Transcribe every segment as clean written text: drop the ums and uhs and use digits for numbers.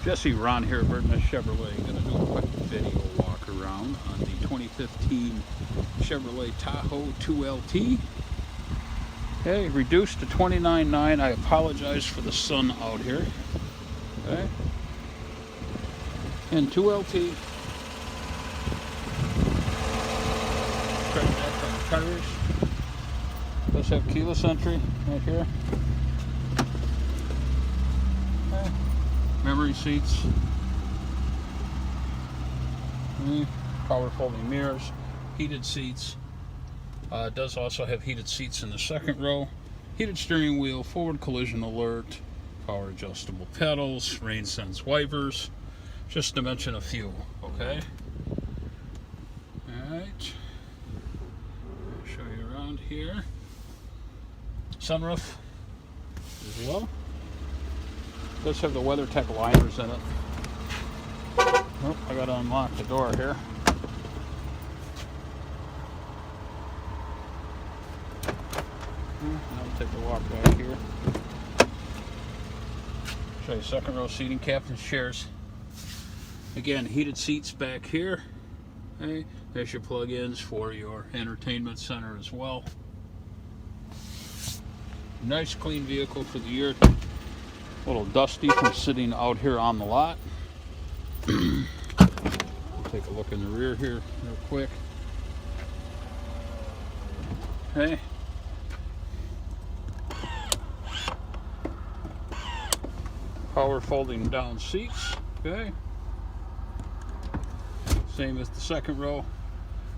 Jesse, Ron here at Burton Chevrolet. Going to do a quick video walk around on the 2015 Chevrolet Tahoe 2LT. Okay, reduced to $29,900. I apologize for the sun out here. Okay, and 2LT. Crash back on the tires. Does have keyless entry right here. Okay. Memory seats, power folding mirrors, heated seats. It does also have heated seats in the second row, heated steering wheel, forward collision alert, power adjustable pedals, rain sense wipers, just to mention a few. Okay, alright, I'll show you around here. Sunroof as well. Does have the WeatherTech liners in it. Oh, I gotta unlock the door here. I'll take the walk back here. Show you second row seating, captain's chairs. Again, heated seats back here. Okay, there's your plug-ins for your entertainment center as well. Nice clean vehicle for the year. A little dusty from sitting out here on the lot. Take a look in the rear here real quick. Okay. Power folding down seats. Okay. Same as the second row.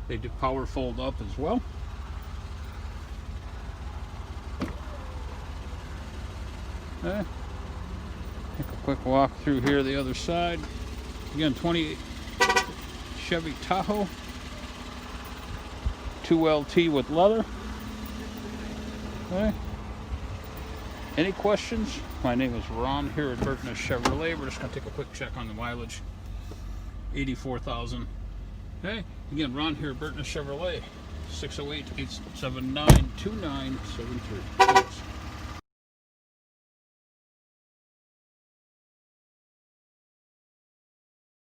They do power fold up as well. Okay. Take a quick walk through here the other side. Again, 28 Chevy Tahoe 2LT with leather. Okay. Any questions? My name is Ron here at Burton Chevrolet. We're just going to take a quick check on the mileage. 84,000. Okay. Again, Ron here at Burton Chevrolet. 608-879-2973.